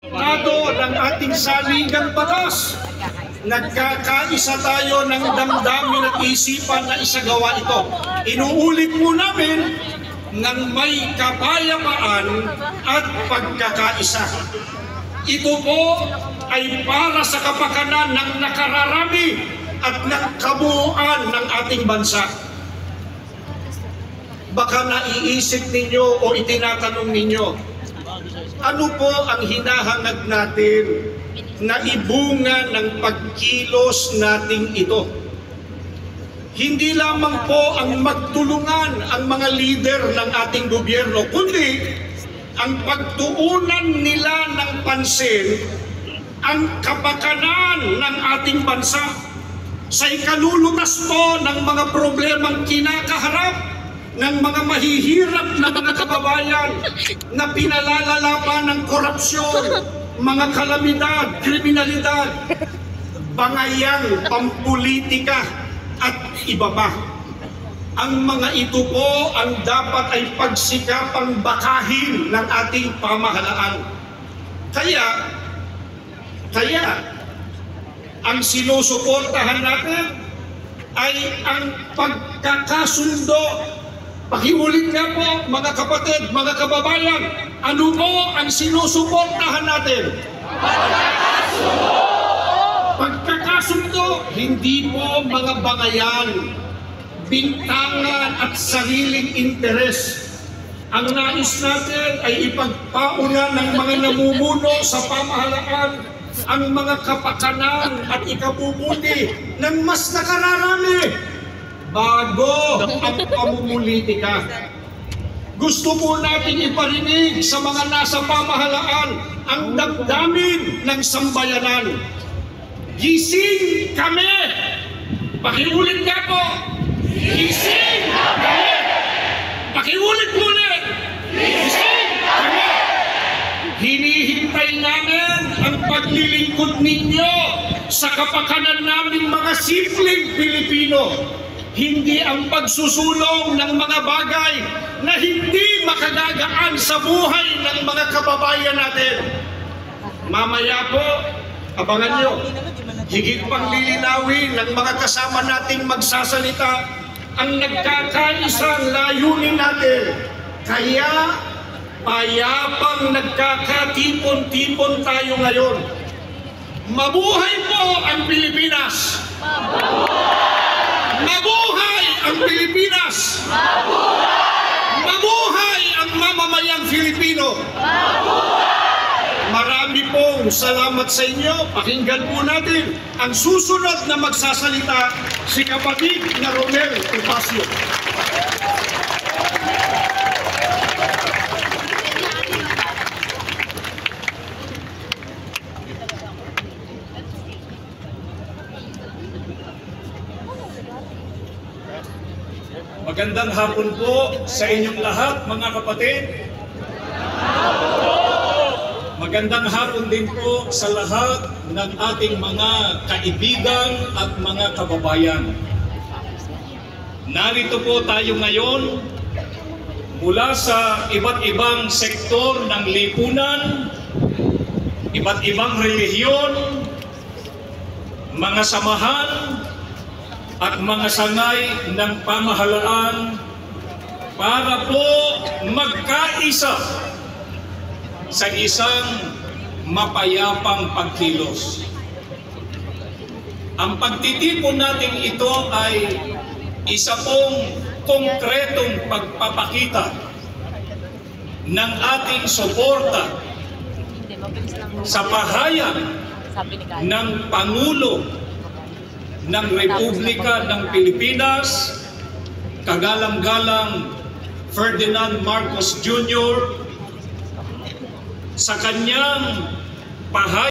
Ng ating saligang batas, nagkakaisa tayo ng damdamin at isipan na isagawa ito. Inuulit po namin ng may kapayapaan at pagkakaisa. Ito po ay para sa kapakanan ng nakararami at ng kabuuan ng ating bansa. Baka naiisip ninyo o itinatanong ninyo, ano po ang hinahangad natin na ibunga ng pagkilos nating ito? Hindi lamang po ang magtulungan ang mga leader ng ating gobyerno, kundi ang pagtuunan nila ng pansin ang kapakanan ng ating bansa sa ikalulutas po ng mga problemang kinakaharap ng mga mahihirap na mga kababayan na pinalalalaban ng korupsyon, mga kalamidad, kriminalidad, bangayang pampolitika at iba pa. Ang mga ito po ang dapat ay pagsikapang bakahin ng ating pamahalaan. Kaya ang sinusuportahan natin ay ang pagkakasundo. Pakiulit nga po mga kapatid, mga kababayan, ano po ang sinusuportahan natin? Pagkakasundo! Pagkakasundo, hindi po mga bangayan, bintangan at sariling interes. Ang nais natin ay ipagpauna ng mga namumuno sa pamahalaan ang mga kapakanan at ikabubuti ng mas nakararami bago ang pamumulitika. Gusto po natin iparinig sa mga nasa pamahalaan ang damdamin ng sambayanan. Gising kami! Pakiulit nga po! Gising kami! Pakiulit ulit! Gising kami! Hinihintay namin ang paglilingkod ninyo sa kapakanan naming mga simpleng Pilipino. Hindi ang pagsusulong ng mga bagay na hindi makagagaan sa buhay ng mga kababayan natin. Mamaya po, abangan nyo, higit pang lilinawin ng mga kasama nating magsasalita ang nagkakaisang layunin natin. Kaya payapang nagkakatipon-tipon tayo ngayon. Mabuhay po ang Pilipinas! Mabuhay ang Pilipinas! Mabuhay ang mamamayang Filipino! Marami pong salamat sa inyo. Pakinggan po natin ang susunod na magsasalita, si kapatid na Romel Topacio. Magandang hapon po sa inyong lahat, mga kapatid. Magandang hapon din po sa lahat ng ating mga kaibigan at mga kababayan. Narito po tayo ngayon mula sa iba't ibang sektor ng lipunan, iba't ibang relihiyon, mga samahan, at mga sangay ng pamahalaan para po magkaisa sa isang mapayapang pagkilos. Ang pagtitipon natin ito ay isa pong konkretong pagpapakita ng ating suporta sa pahayag ng Pangulo ng Republika ng Pilipinas, kagalang-galang Ferdinand Marcos Jr. sa kanyang pahayag